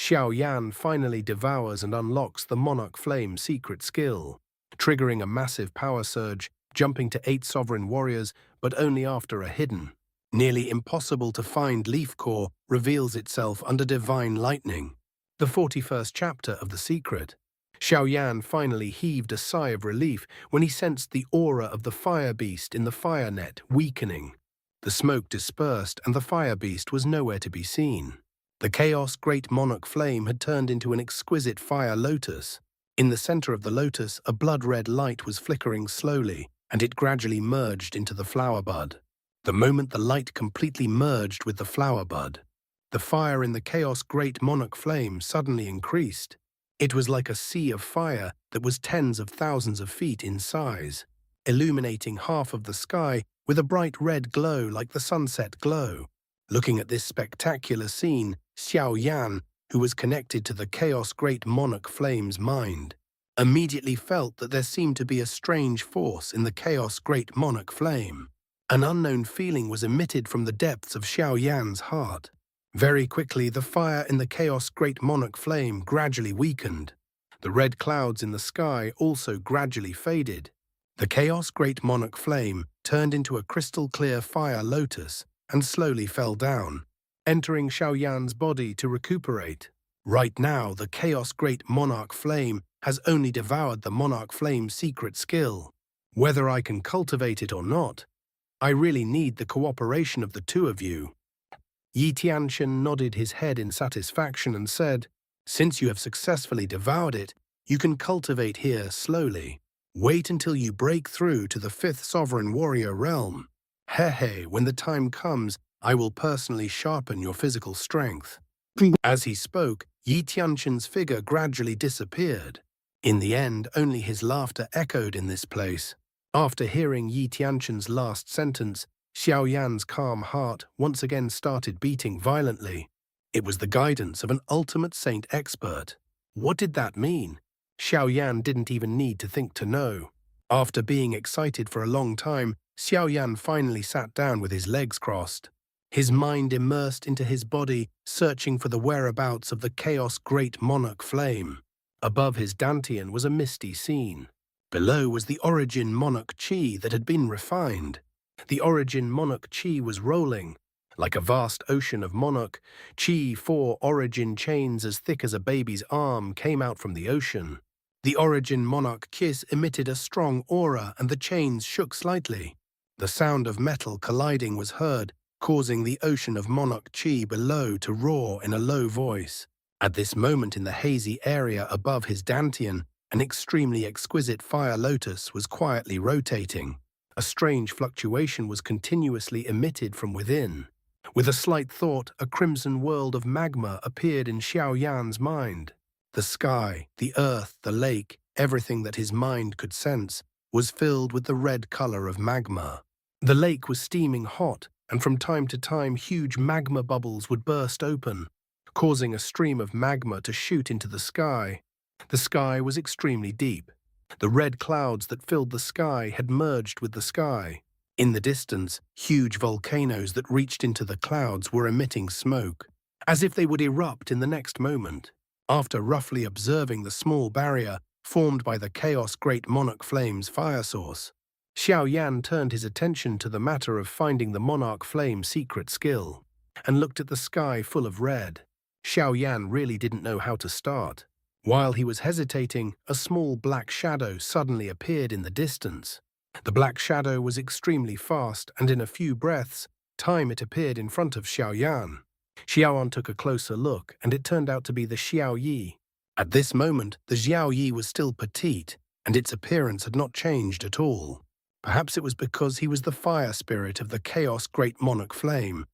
Xiaoyan finally devours and unlocks the Monarch Flame secret skill, triggering a massive power surge, jumping to 8 sovereign warriors, but only after a hidden, nearly impossible to find leaf core reveals itself under divine lightning. The 41st chapter of The Secret. Xiaoyan finally heaved a sigh of relief when he sensed the aura of the fire beast in the fire net weakening. The smoke dispersed and the fire beast was nowhere to be seen. The Chaos Great Monarch Flame had turned into an exquisite fire lotus. In the center of the lotus, a blood-red light was flickering slowly, and it gradually merged into the flower bud. The moment the light completely merged with the flower bud, the fire in the Chaos Great Monarch Flame suddenly increased. It was like a sea of fire that was tens of thousands of feet in size, illuminating half of the sky with a bright red glow like the sunset glow. Looking at this spectacular scene, Xiaoyan, who was connected to the Chaos Great Monarch Flame's mind, immediately felt that there seemed to be a strange force in the Chaos Great Monarch Flame. An unknown feeling was emitted from the depths of Xiaoyan's heart. Very quickly, the fire in the Chaos Great Monarch Flame gradually weakened. The red clouds in the sky also gradually faded. The Chaos Great Monarch Flame turned into a crystal-clear fire lotus and slowly fell down, entering Xiaoyan's body to recuperate. Right now, the Chaos Great Monarch Flame has only devoured the Monarch Flame's secret skill. Whether I can cultivate it or not, I really need the cooperation of the two of you. Xianxia nodded his head in satisfaction and said, "Since you have successfully devoured it, you can cultivate here slowly. Wait until you break through to the 5th Sovereign Warrior realm. When the time comes, I will personally sharpen your physical strength." As he spoke, Xianxia's figure gradually disappeared. In the end, only his laughter echoed in this place. After hearing Xianxia's last sentence, Xiaoyan's calm heart once again started beating violently. It was the guidance of an ultimate saint expert. What did that mean? Xiaoyan didn't even need to think to know. After being excited for a long time, Xiaoyan finally sat down with his legs crossed. His mind immersed into his body, searching for the whereabouts of the Chaos Great Monarch Flame. Above his dantian was a misty scene. Below was the Origin Monarch Chi that had been refined. The Origin Monarch Chi was rolling. Like a vast ocean of Monarch Chi, 4 Origin chains as thick as a baby's arm came out from the ocean. The Origin Monarch Kiss emitted a strong aura and the chains shook slightly. The sound of metal colliding was heard, causing the ocean of Monarch Chi below to roar in a low voice. At this moment in the hazy area above his dantian, an extremely exquisite fire lotus was quietly rotating. A strange fluctuation was continuously emitted from within. With a slight thought, a crimson world of magma appeared in Xiaoyan's mind. The sky, the earth, the lake, everything that his mind could sense, was filled with the red color of magma. The lake was steaming hot, and from time to time huge magma bubbles would burst open, causing a stream of magma to shoot into the sky. The sky was extremely deep. The red clouds that filled the sky had merged with the sky. In the distance, huge volcanoes that reached into the clouds were emitting smoke, as if they would erupt in the next moment. After roughly observing the small barrier formed by the Chaos Great Monarch Flame's fire source, Xiaoyan turned his attention to the matter of finding the Monarch Flame secret skill, and looked at the sky full of red. Xiaoyan really didn't know how to start. While he was hesitating, a small black shadow suddenly appeared in the distance. The black shadow was extremely fast, and in a few breaths' time it appeared in front of Xiaoyan. Xiaoyan took a closer look, and it turned out to be the Xiaoyi. At this moment, the Xiaoyi was still petite, and its appearance had not changed at all. Perhaps it was because he was the fire spirit of the Chaos Great Monarch Flame,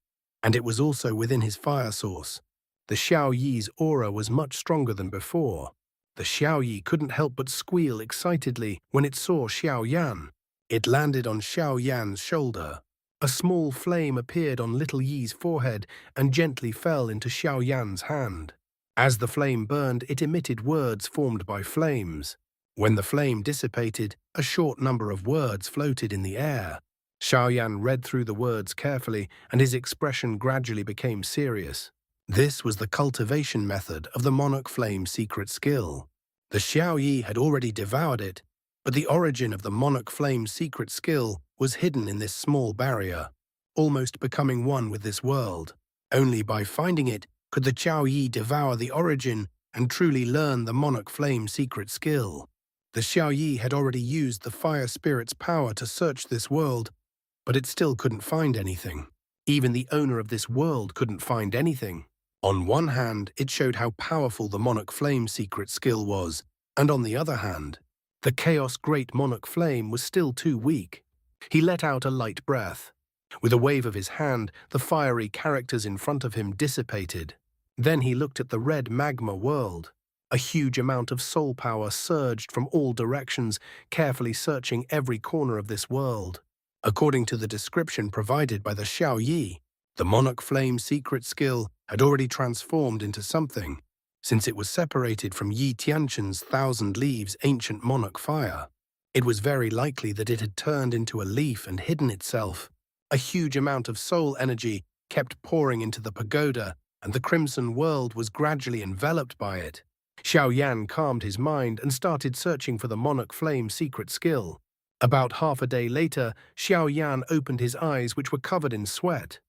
and it was also within his fire source. The Xiaoyi's aura was much stronger than before. The Xiaoyi couldn't help but squeal excitedly when it saw Xiaoyan. It landed on Xiaoyan's shoulder. A small flame appeared on little Yi's forehead and gently fell into Xiaoyan's hand. As the flame burned, it emitted words formed by flames. When the flame dissipated, a short number of words floated in the air. Xiaoyan read through the words carefully, and his expression gradually became serious. This was the cultivation method of the Monarch Flame's secret skill. The Xiaoyi had already devoured it, but the origin of the Monarch Flame's secret skill was hidden in this small barrier, almost becoming one with this world. Only by finding it could the Xiaoyi devour the origin and truly learn the Monarch Flame's secret skill. The Xiaoyi had already used the fire spirit's power to search this world, but it still couldn't find anything. Even the owner of this world couldn't find anything. On one hand, it showed how powerful the Monarch Flame's secret skill was, and on the other hand, the Chaos Great Monarch Flame was still too weak. He let out a light breath. With a wave of his hand, the fiery characters in front of him dissipated. Then he looked at the red magma world. A huge amount of soul power surged from all directions, carefully searching every corner of this world. According to the description provided by the Xiaoyi, the Monarch Flame's secret skill had already transformed into something, since it was separated from Yi Tianquan's 1,000 Leaves ancient monarch fire. It was very likely that it had turned into a leaf and hidden itself. A huge amount of soul energy kept pouring into the pagoda, and the crimson world was gradually enveloped by it. Xiaoyan calmed his mind and started searching for the Monarch Flame's secret skill. About half a day later, Xiaoyan opened his eyes, which were covered in sweat.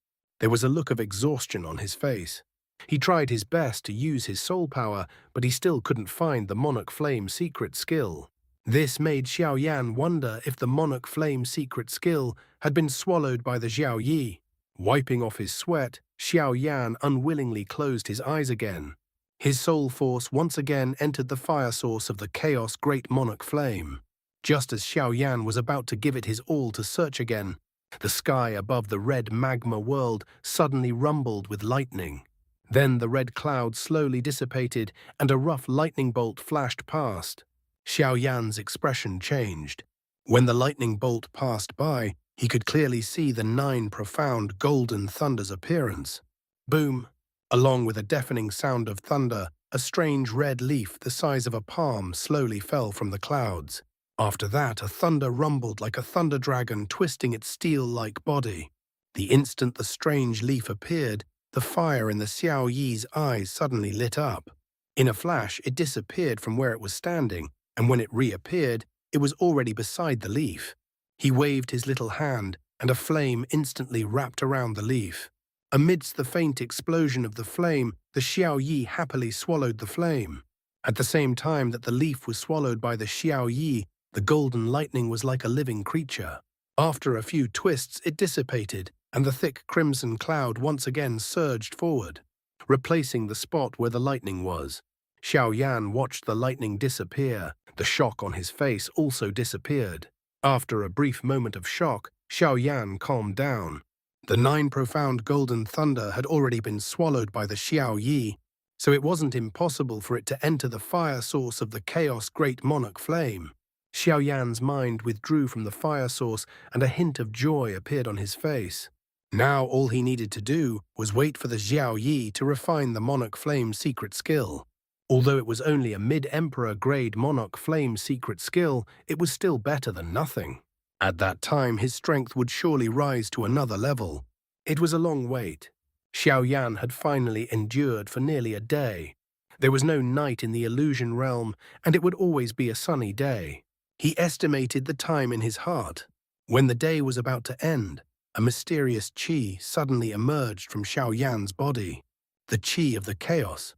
There was a look of exhaustion on his face. He tried his best to use his soul power, but he still couldn't find the Monarch Flame's secret skill. This made Xiaoyan wonder if the Monarch Flame's secret skill had been swallowed by the Xiaoyi. Wiping off his sweat, Xiaoyan unwillingly closed his eyes again. His soul force once again entered the fire source of the Chaos Great Monarch Flame. Just as Xiaoyan was about to give it his all to search again, the sky above the red magma world suddenly rumbled with lightning. Then the red cloud slowly dissipated and a rough lightning bolt flashed past. Xiaoyan's expression changed. When the lightning bolt passed by, he could clearly see the 9 profound golden thunder's appearance. Boom! Along with a deafening sound of thunder, a strange red leaf the size of a palm slowly fell from the clouds. After that, a thunder rumbled like a thunder dragon twisting its steel-like body. The instant the strange leaf appeared, the fire in the Xiaoyi's eyes suddenly lit up. In a flash, it disappeared from where it was standing, and when it reappeared, it was already beside the leaf. He waved his little hand, and a flame instantly wrapped around the leaf. Amidst the faint explosion of the flame, the Xiaoyi happily swallowed the flame. At the same time that the leaf was swallowed by the Xiaoyi, the golden lightning was like a living creature. After a few twists, it dissipated, and the thick crimson cloud once again surged forward, replacing the spot where the lightning was. Xiaoyan watched the lightning disappear. The shock on his face also disappeared. After a brief moment of shock, Xiaoyan calmed down. The 9 profound golden thunder had already been swallowed by the Xiaoyi, so it wasn't impossible for it to enter the fire source of the Chaos Great Monarch Flame. Xiaoyan's mind withdrew from the fire source, and a hint of joy appeared on his face. Now all he needed to do was wait for the Xiaoyi to refine the Monarch Flame's secret skill. Although it was only a mid-emperor grade Monarch Flame secret skill, it was still better than nothing. At that time, his strength would surely rise to another level. It was a long wait. Xiaoyan had finally endured for nearly a day. There was no night in the illusion realm, and it would always be a sunny day. He estimated the time in his heart. When the day was about to end, a mysterious qi suddenly emerged from Xiaoyan's body. The qi of the chaos.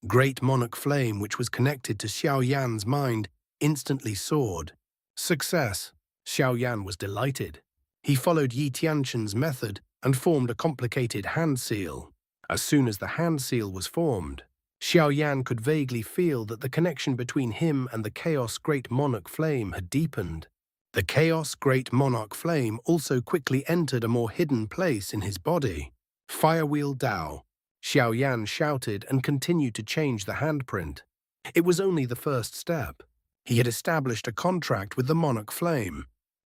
Great Monarch Flame, which was connected to Xiaoyan's mind, instantly soared. Success! Xiaoyan was delighted. He followed Yi Tianquan's method and formed a complicated hand seal. As soon as the hand seal was formed, Xiaoyan could vaguely feel that the connection between him and the Chaos Great Monarch Flame had deepened. The Chaos Great Monarch Flame also quickly entered a more hidden place in his body. Firewheel Dao. Xiaoyan shouted and continued to change the handprint. It was only the first step. He had established a contract with the Monarch Flame.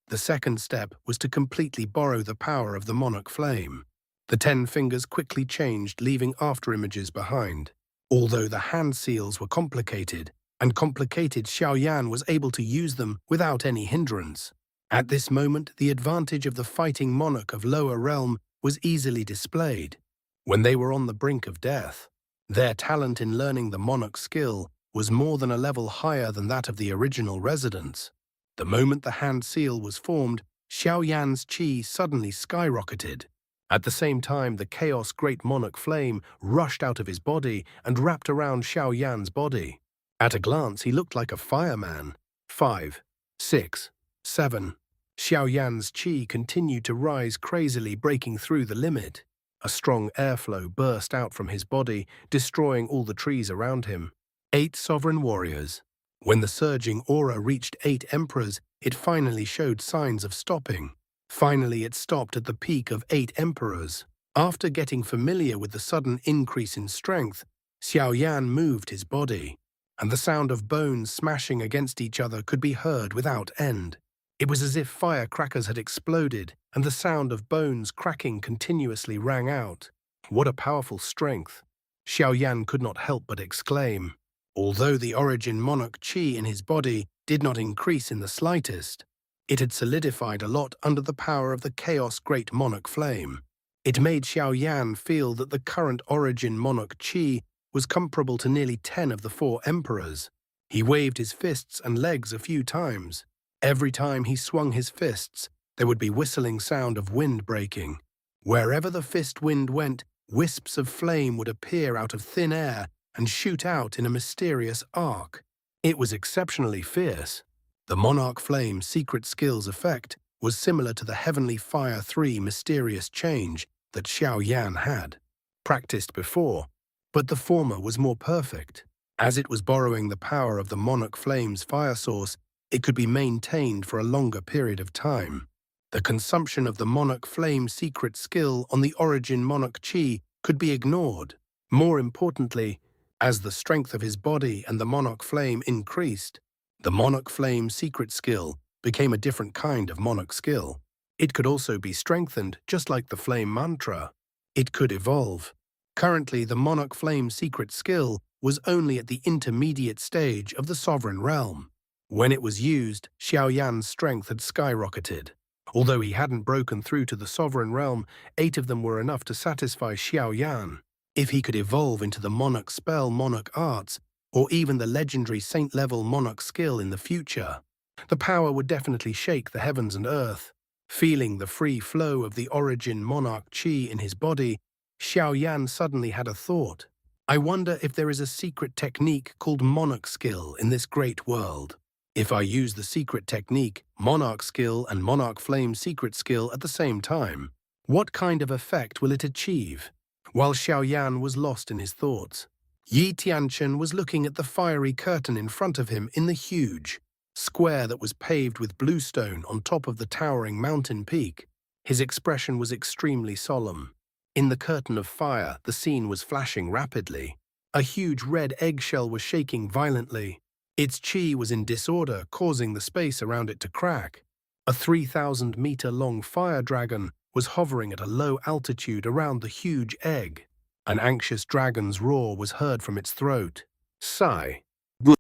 The second step was to completely borrow the power of the Monarch Flame. The 10 fingers quickly changed, leaving afterimages behind. Although the hand seals were complicated, Xiaoyan was able to use them without any hindrance. At this moment, the advantage of the fighting monarch of lower realm was easily displayed. When they were on the brink of death, their talent in learning the Monarch skill was more than a level higher than that of the original residents. The moment the hand seal was formed, Xiaoyan's qi suddenly skyrocketed. At the same time, the Chaos Great Monarch Flame rushed out of his body and wrapped around Xiaoyan's body. At a glance, he looked like a fireman. 5, 6, 7. Xiaoyan's qi continued to rise crazily, breaking through the limit. A strong airflow burst out from his body, destroying all the trees around him. 8 sovereign warriors. When the surging aura reached 8 emperors, it finally showed signs of stopping. Finally, it stopped at the peak of 8 emperors. After getting familiar with the sudden increase in strength, Xiaoyan moved his body, and the sound of bones smashing against each other could be heard without end. It was as if firecrackers had exploded, and the sound of bones cracking continuously rang out. What a powerful strength! Xiaoyan could not help but exclaim. Although the origin monarch qi in his body did not increase in the slightest, it had solidified a lot under the power of the Chaos Great Monarch Flame. It made Xiaoyan feel that the current origin monarch qi was comparable to nearly 10 of the 4 emperors. He waved his fists and legs a few times. Every time he swung his fists, there would be whistling sound of wind breaking. Wherever the fist wind went, wisps of flame would appear out of thin air and shoot out in a mysterious arc. It was exceptionally fierce. The Monarch Flame's secret skill's effect was similar to the Heavenly Fire 3 mysterious change that Xiaoyan had practiced before, but the former was more perfect. As it was borrowing the power of the Monarch Flame's fire source, it could be maintained for a longer period of time. The consumption of the Monarch Flame secret skill on the origin Monarch Qi could be ignored. More importantly, as the strength of his body and the Monarch Flame increased, the Monarch Flame secret skill became a different kind of Monarch skill. It could also be strengthened, just like the Flame Mantra. It could evolve. Currently, the Monarch Flame secret skill was only at the intermediate stage of the Sovereign Realm. When it was used, Xiaoyan's strength had skyrocketed. Although he hadn't broken through to the Sovereign Realm, 8 of them were enough to satisfy Xiaoyan. If he could evolve into the Monarch Spell Monarch Arts, or even the legendary Saint-level Monarch skill in the future, the power would definitely shake the heavens and earth. Feeling the free flow of the origin Monarch Qi in his body, Xiaoyan suddenly had a thought. I wonder if there is a secret technique called Monarch skill in this great world. If I use the secret technique, Monarch skill and Monarch Flame secret skill at the same time, what kind of effect will it achieve? While Xiaoyan was lost in his thoughts, Yi Tianchen was looking at the fiery curtain in front of him in the huge square that was paved with bluestone on top of the towering mountain peak. His expression was extremely solemn. In the curtain of fire, the scene was flashing rapidly. A huge red eggshell was shaking violently. Its qi was in disorder, causing the space around it to crack. A 3,000-meter-long fire dragon was hovering at a low altitude around the huge egg. An anxious dragon's roar was heard from its throat. Sigh.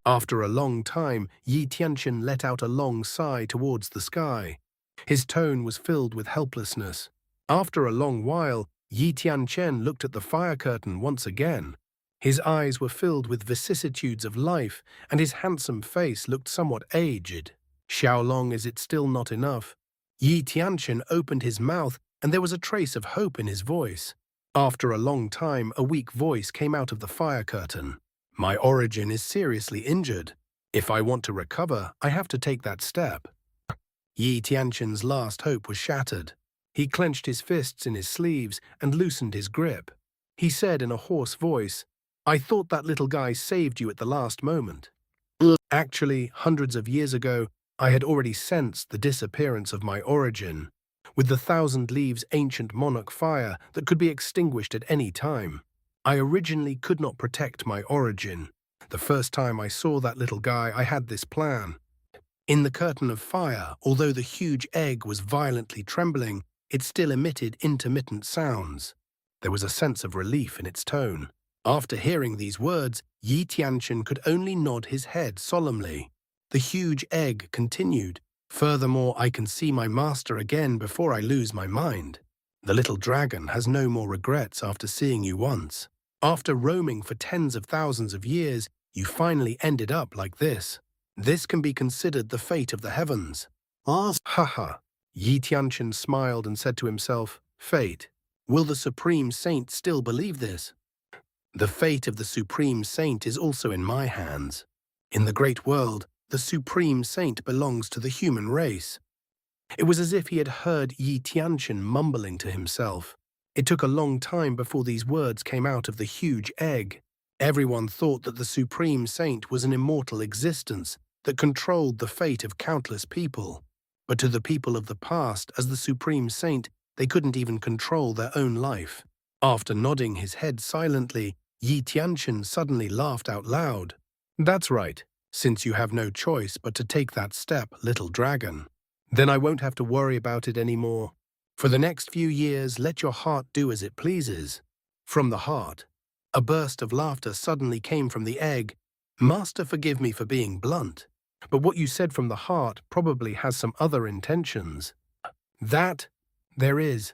After a long time, Yi Tianchen let out a long sigh towards the sky. His tone was filled with helplessness. After a long while, Yi Tianchen looked at the fire curtain once again. His eyes were filled with vicissitudes of life, and his handsome face looked somewhat aged. Xiaolong, is it still not enough? Yi Tianchen opened his mouth, and there was a trace of hope in his voice. After a long time, a weak voice came out of the fire curtain. My origin is seriously injured. If I want to recover, I have to take that step. Yi Tianchen's last hope was shattered. He clenched his fists in his sleeves and loosened his grip. He said in a hoarse voice, I thought that little guy saved you at the last moment. Actually, hundreds of years ago, I had already sensed the disappearance of my origin, with the 1,000 leaves ancient monarch fire that could be extinguished at any time. I originally could not protect my origin. The first time I saw that little guy, I had this plan. In the curtain of fire, although the huge egg was violently trembling, it still emitted intermittent sounds. There was a sense of relief in its tone. After hearing these words, Yi Tianchen could only nod his head solemnly. The huge egg continued. Furthermore, I can see my master again before I lose my mind. The little dragon has no more regrets after seeing you once. After roaming for tens of thousands of years, you finally ended up like this. This can be considered the fate of the heavens. Haha. Yi Tianqian smiled and said to himself, Fate. Will the Supreme Saint still believe this? The fate of the Supreme Saint is also in my hands. In the great world, the Supreme Saint belongs to the human race. It was as if he had heard Yi Tianqian mumbling to himself. It took a long time before these words came out of the huge egg. Everyone thought that the Supreme Saint was an immortal existence that controlled the fate of countless people. But to the people of the past, as the Supreme Saint, they couldn't even control their own life. After nodding his head silently, Yi Tianqian suddenly laughed out loud. That's right, since you have no choice but to take that step, little dragon. Then I won't have to worry about it anymore. For the next few years, let your heart do as it pleases. From the heart, a burst of laughter suddenly came from the egg. Master, forgive me for being blunt, but what you said from the heart probably has some other intentions. That there is.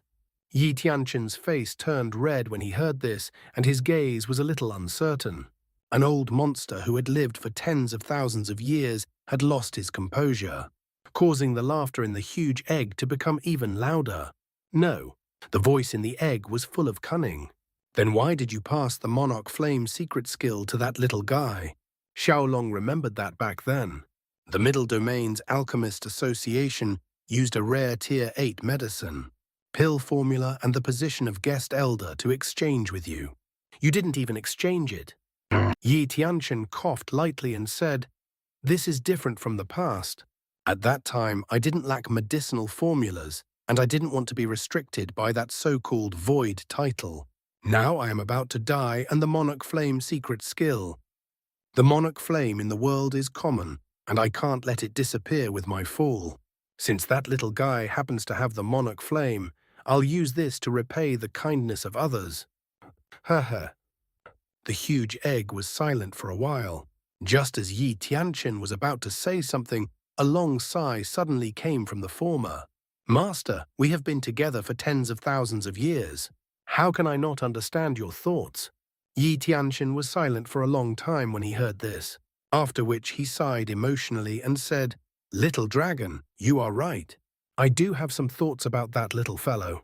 Yi Tianqian's face turned red when he heard this, and his gaze was a little uncertain. An old monster who had lived for tens of thousands of years had lost his composure, causing the laughter in the huge egg to become even louder. No, the voice in the egg was full of cunning. Then why did you pass the Monarch Flame secret skill to that little guy? Xiaolong remembered that back then. The Middle Domain's Alchemist Association used a rare Tier 8 medicine, pill formula and the position of guest elder to exchange with you. You didn't even exchange it. Yi Tianqian coughed lightly and said, This is different from the past. At that time, I didn't lack medicinal formulas, and I didn't want to be restricted by that so-called void title. Now I am about to die, and the Monarch Flame secret skill. The Monarch Flame in the world is common, and I can't let it disappear with my fall. Since that little guy happens to have the Monarch Flame, I'll use this to repay the kindness of others. Haha. The huge egg was silent for a while. Just as Yi Tianqian was about to say something, a long sigh suddenly came from the former. Master, we have been together for tens of thousands of years. How can I not understand your thoughts? Yi Tianqian was silent for a long time when he heard this, after which he sighed emotionally and said, Little dragon, you are right. I do have some thoughts about that little fellow.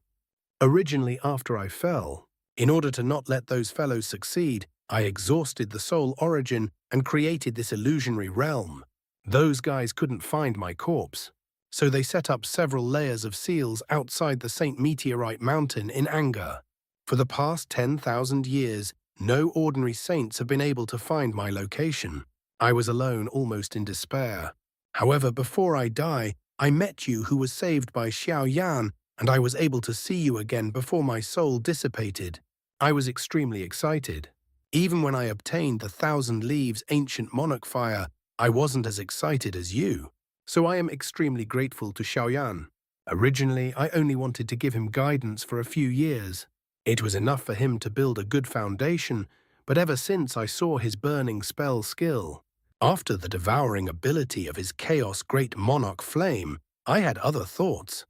Originally, after I fell, in order to not let those fellows succeed, I exhausted the soul origin and created this illusionary realm. Those guys couldn't find my corpse, so they set up several layers of seals outside the Saint Meteorite Mountain in anger. For the past 10,000 years, no ordinary saints have been able to find my location. I was alone, almost in despair. However, before I die, I met you who was saved by Xiaoyan, and I was able to see you again before my soul dissipated. I was extremely excited. Even when I obtained the 1,000 Leaves Ancient Monarch Fire, I wasn't as excited as you. So I am extremely grateful to Xiaoyan. Originally, I only wanted to give him guidance for a few years. It was enough for him to build a good foundation, but ever since I saw his burning spell skill, after the devouring ability of his Chaos Great Monarch Flame, I had other thoughts.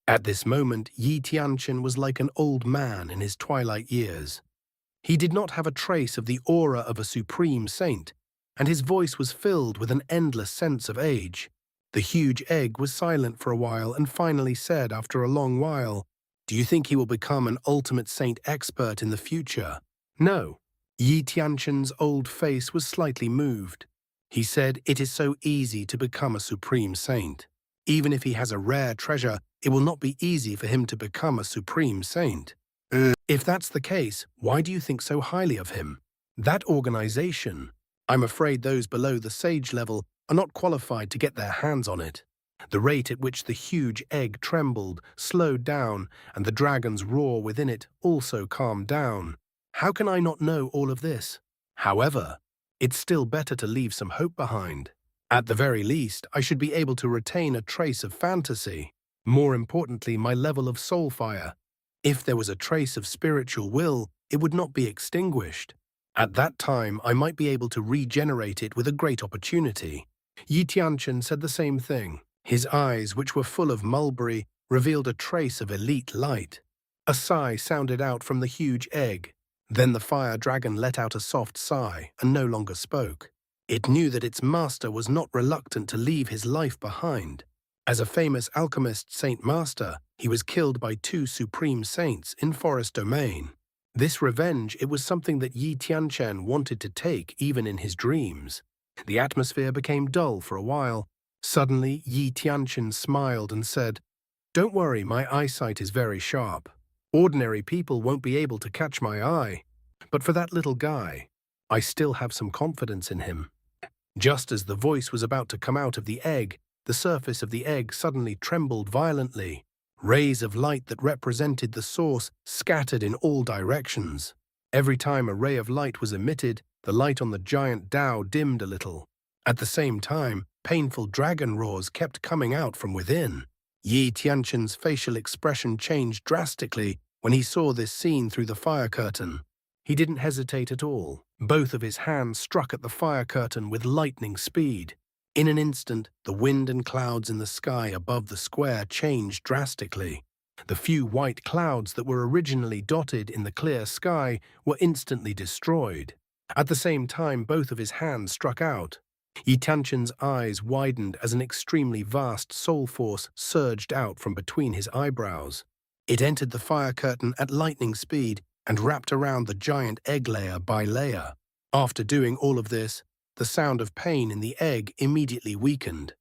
At this moment, Yi Tianqian was like an old man in his twilight years. He did not have a trace of the aura of a supreme saint, and his voice was filled with an endless sense of age. The huge egg was silent for a while and finally said after a long while, Do you think he will become an ultimate saint expert in the future? No. Yi Tianqian's old face was slightly moved. He said, It is so easy to become a supreme saint. Even if he has a rare treasure, it will not be easy for him to become a supreme saint. If that's the case, why do you think so highly of him? That organization, I'm afraid those below the sage level are not qualified to get their hands on it. The rate at which the huge egg trembled slowed down, and the dragon's roar within it also calmed down. How can I not know all of this? However, it's still better to leave some hope behind. At the very least, I should be able to retain a trace of fantasy. More importantly, my level of soul fire. If there was a trace of spiritual will, it would not be extinguished. At that time, I might be able to regenerate it with a great opportunity. Yi Tianqian said the same thing. His eyes, which were full of mulberry, revealed a trace of elite light. A sigh sounded out from the huge egg. Then the fire dragon let out a soft sigh and no longer spoke. It knew that its master was not reluctant to leave his life behind. As a famous alchemist saint master, he was killed by two supreme saints in forest domain. This revenge, it was something that Yi Tianchen wanted to take even in his dreams. The atmosphere became dull for a while. Suddenly, Yi Tianchen smiled and said, "Don't worry, my eyesight is very sharp. Ordinary people won't be able to catch my eye. But for that little guy, I still have some confidence in him." Just as the voice was about to come out of the egg, the surface of the egg suddenly trembled violently. Rays of light that represented the source scattered in all directions. Every time a ray of light was emitted, the light on the giant Tao dimmed a little. At the same time, painful dragon roars kept coming out from within. Yi Tianchen's facial expression changed drastically when he saw this scene through the fire curtain. He didn't hesitate at all. Both of his hands struck at the fire curtain with lightning speed. In an instant, the wind and clouds in the sky above the square changed drastically. The few white clouds that were originally dotted in the clear sky were instantly destroyed. At the same time, both of his hands struck out. Yi Tianchen's eyes widened as an extremely vast soul force surged out from between his eyebrows. It entered the fire curtain at lightning speed and wrapped around the giant egg layer by layer. After doing all of this, the sound of pain in the egg immediately weakened.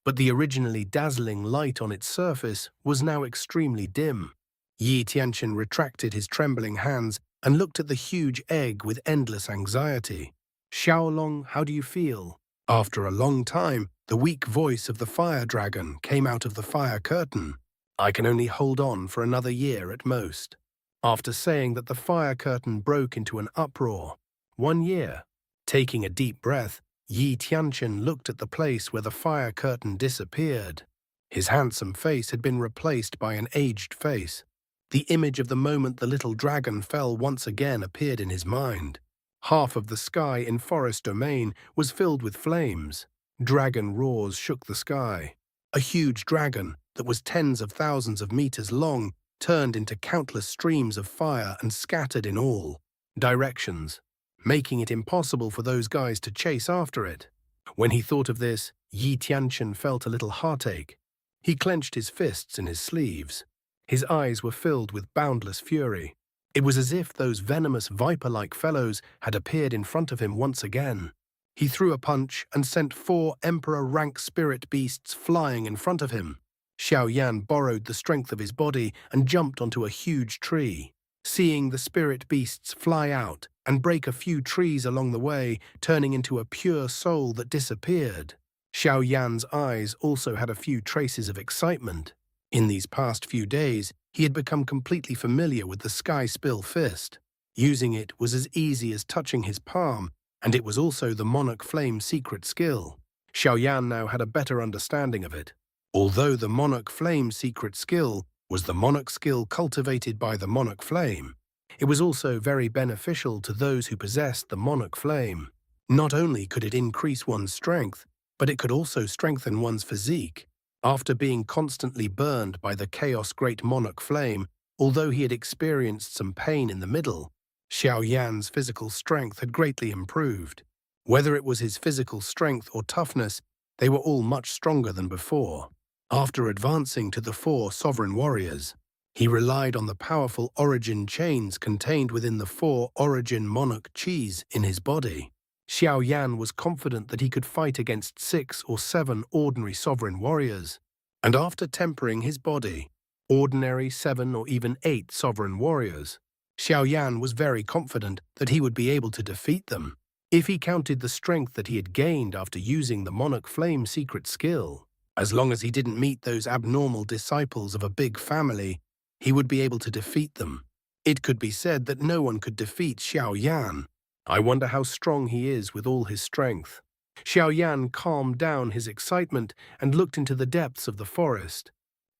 But the originally dazzling light on its surface was now extremely dim. Yi Tianchen retracted his trembling hands and looked at the huge egg with endless anxiety. "Xiaolong, how do you feel?" After a long time, the weak voice of the fire dragon came out of the fire curtain. "I can only hold on for another year at most." After saying that, the fire curtain broke into an uproar. 1 year. Taking a deep breath, Yi Tianchen looked at the place where the fire curtain disappeared. His handsome face had been replaced by an aged face. The image of the moment the little dragon fell once again appeared in his mind. Half of the sky in forest domain was filled with flames. Dragon roars shook the sky. A huge dragon that was tens of thousands of meters long turned into countless streams of fire and scattered in all directions, making it impossible for those guys to chase after it. When he thought of this, Yi Tianchen felt a little heartache. He clenched his fists in his sleeves. His eyes were filled with boundless fury. It was as if those venomous viper-like fellows had appeared in front of him once again. He threw a punch and sent 4 emperor-rank spirit beasts flying in front of him. Xiaoyan borrowed the strength of his body and jumped onto a huge tree. Seeing the spirit beasts fly out and break a few trees along the way, turning into a pure soul that disappeared, Xiaoyan's eyes also had a few traces of excitement. In these past few days, he had become completely familiar with the Sky Spill Fist. Using it was as easy as touching his palm, and it was also the Monarch Flame's secret skill. Xiaoyan now had a better understanding of it. Although the Monarch Flame's secret skill was the Monarch skill cultivated by the Monarch Flame, it was also very beneficial to those who possessed the Monarch Flame. Not only could it increase one's strength, but it could also strengthen one's physique. After being constantly burned by the Chaos Great Monarch Flame, although he had experienced some pain in the middle, Xiaoyan's physical strength had greatly improved. Whether it was his physical strength or toughness, they were all much stronger than before. After advancing to the 4 sovereign warriors, he relied on the powerful origin chains contained within the 4 origin monarch chis in his body. Xiaoyan was confident that he could fight against 6 or 7 ordinary sovereign warriors, and after tempering his body, ordinary 7 or even 8 sovereign warriors, Xiaoyan was very confident that he would be able to defeat them. If he counted the strength that he had gained after using the Monarch Flame secret skill, as long as he didn't meet those abnormal disciples of a big family, he would be able to defeat them. It could be said that no one could defeat Xiaoyan. I wonder how strong he is with all his strength. Xiaoyan calmed down his excitement and looked into the depths of the forest.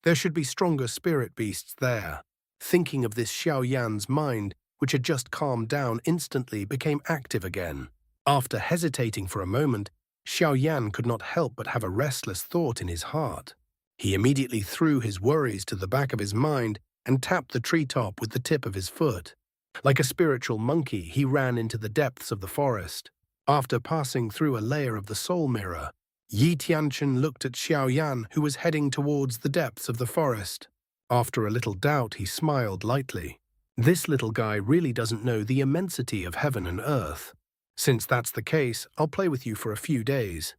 There should be stronger spirit beasts there. Thinking of this, Xiaoyan's mind, which had just calmed down, instantly became active again. After hesitating for a moment, Xiaoyan could not help but have a restless thought in his heart. He immediately threw his worries to the back of his mind and tapped the treetop with the tip of his foot. Like a spiritual monkey, he ran into the depths of the forest. After passing through a layer of the soul mirror, Yi Tianchen looked at Xiaoyan, who was heading towards the depths of the forest. After a little doubt, he smiled lightly. This little guy really doesn't know the immensity of heaven and earth. Since that's the case, I'll play with you for a few days.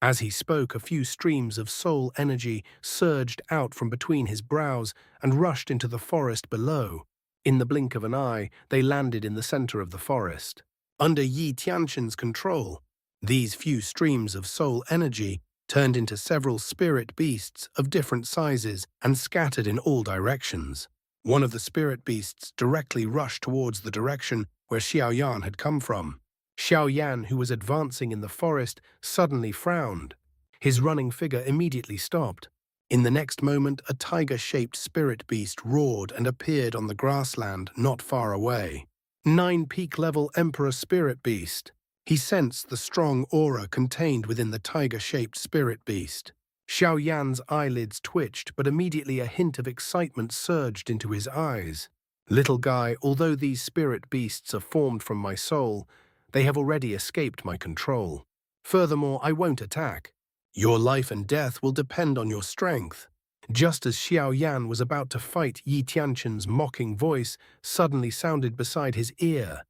As he spoke, a few streams of soul energy surged out from between his brows and rushed into the forest below. In the blink of an eye, they landed in the center of the forest. Under Yi Tianchen's control, these few streams of soul energy turned into several spirit beasts of different sizes and scattered in all directions. One of the spirit beasts directly rushed towards the direction where Xiaoyan had come from. Xiaoyan, who was advancing in the forest, suddenly frowned. His running figure immediately stopped. In the next moment, a tiger-shaped spirit beast roared and appeared on the grassland not far away. 9 peak-level Emperor Spirit Beast. He sensed the strong aura contained within the tiger-shaped spirit beast. Xiaoyan's eyelids twitched, but immediately a hint of excitement surged into his eyes. Little guy, although these spirit beasts are formed from my soul, they have already escaped my control. Furthermore, I won't attack. Your life and death will depend on your strength. Just as Xiaoyan was about to fight, Yi Tianchen's mocking voice suddenly sounded beside his ear.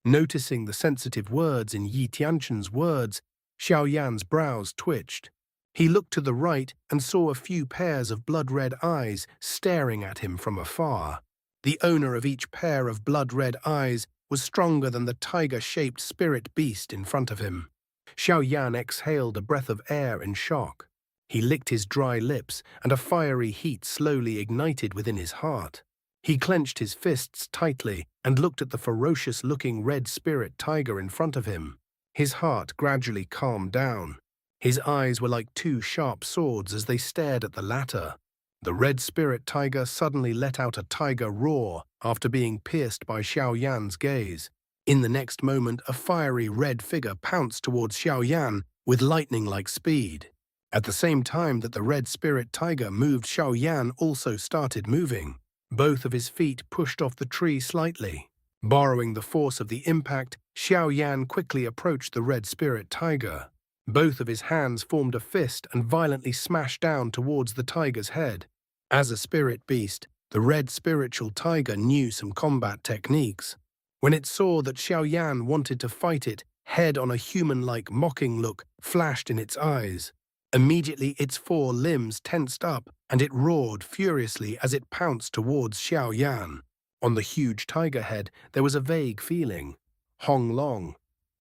Noticing the sensitive words in Yi Tianchen's words, Xiaoyan's brows twitched. He looked to the right and saw a few pairs of blood-red eyes staring at him from afar. The owner of each pair of blood-red eyes was stronger than the tiger-shaped spirit beast in front of him. Xiaoyan exhaled a breath of air in shock. He licked his dry lips, and a fiery heat slowly ignited within his heart. He clenched his fists tightly and looked at the ferocious-looking red spirit tiger in front of him. His heart gradually calmed down. His eyes were like 2 sharp swords as they stared at the latter. The red spirit tiger suddenly let out a tiger roar after being pierced by Xiaoyan's gaze. In the next moment, a fiery red figure pounced towards Xiaoyan with lightning-like speed. At the same time that the red spirit tiger moved, Xiaoyan also started moving. Both of his feet pushed off the tree slightly. Borrowing the force of the impact, Xiaoyan quickly approached the red spirit tiger. Both of his hands formed a fist and violently smashed down towards the tiger's head. As a spirit beast, the red spiritual tiger knew some combat techniques. When it saw that Xiaoyan wanted to fight it, head on a human-like mocking look flashed in its eyes. Immediately, its 4 limbs tensed up, and it roared furiously as it pounced towards Xiaoyan. On the huge tiger head, there was a vague feeling. Hong Long.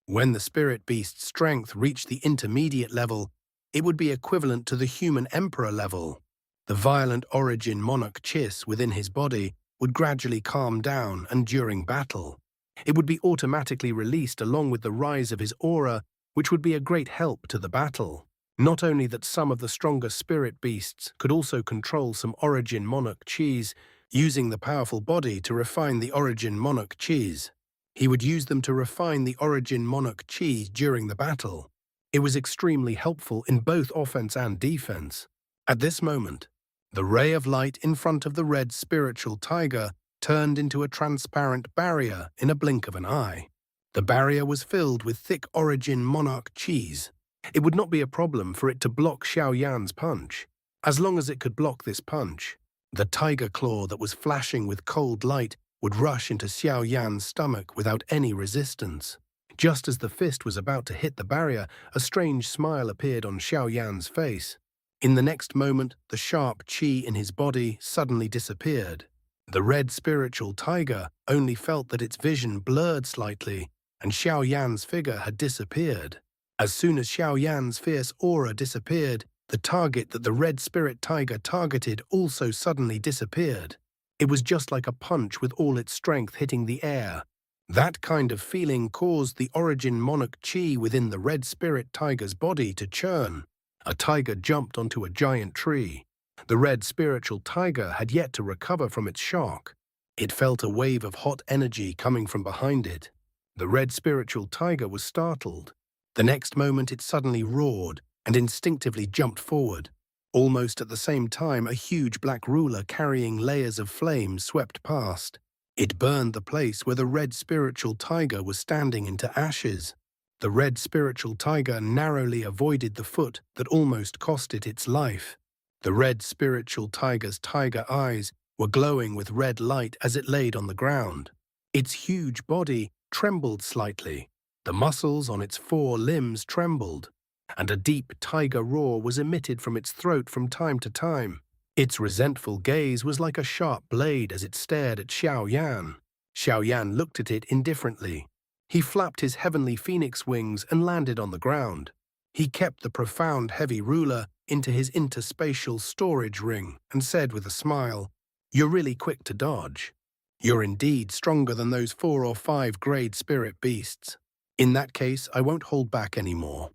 When the spirit beast's strength reached the intermediate level, it would be equivalent to the human emperor level. The violent origin Monarch Chis within his body would gradually calm down, and during battle, it would be automatically released along with the rise of his aura, which would be a great help to the battle. Not only that, some of the stronger spirit beasts could also control some origin Monarch Chis, using the powerful body to refine the origin Monarch Chis. He would use them to refine the origin Monarch Chi during the battle. It was extremely helpful in both offense and defense. At this moment, the ray of light in front of the red spiritual tiger turned into a transparent barrier in a blink of an eye. The barrier was filled with thick origin Monarch Chis. It would not be a problem for it to block Xiaoyan's punch. As long as it could block this punch, the tiger claw that was flashing with cold light would rush into Xiaoyan's stomach without any resistance. Just as the fist was about to hit the barrier, a strange smile appeared on Xiaoyan's face. In the next moment, the sharp qi in his body suddenly disappeared. The red spiritual tiger only felt that its vision blurred slightly, and Xiaoyan's figure had disappeared. As soon as Xiaoyan's fierce aura disappeared, the target that the red spirit tiger targeted also suddenly disappeared. It was just like a punch with all its strength hitting the air. That kind of feeling caused the origin Monarch Chi within the red spirit tiger's body to churn. A tiger jumped onto a giant tree. The red spiritual tiger had yet to recover from its shock. It felt a wave of hot energy coming from behind it. The red spiritual tiger was startled. The next moment it suddenly roared and instinctively jumped forward. Almost at the same time, a huge black ruler carrying layers of flame swept past. It burned the place where the red spiritual tiger was standing into ashes. The red spiritual tiger narrowly avoided the foot that almost cost it its life. The red spiritual tiger's tiger eyes were glowing with red light as it laid on the ground. Its huge body trembled slightly. The muscles on its four limbs trembled, and a deep tiger roar was emitted from its throat from time to time. Its resentful gaze was like a sharp blade as it stared at Xiaoyan. Xiaoyan looked at it indifferently. He flapped his heavenly phoenix wings and landed on the ground. He kept the profound heavy ruler into his interspatial storage ring and said with a smile, "You're really quick to dodge. You're indeed stronger than those 4 or 5 grade spirit beasts. In that case, I won't hold back anymore."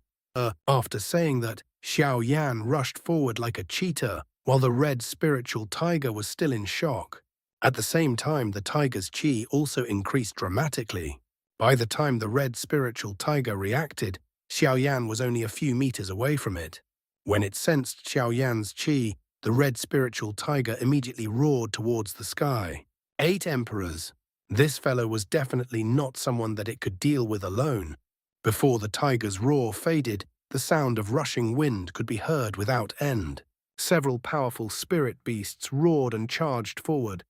After saying that, Xiaoyan rushed forward like a cheetah, while the red spiritual tiger was still in shock. At the same time, the tiger's qi also increased dramatically. By the time the red spiritual tiger reacted, Xiaoyan was only a few meters away from it. When it sensed Xiaoyan's qi, the red spiritual tiger immediately roared towards the sky. 8 emperors. This fellow was definitely not someone that it could deal with alone. Before the tiger's roar faded, the sound of rushing wind could be heard without end. Several powerful spirit beasts roared and charged forward,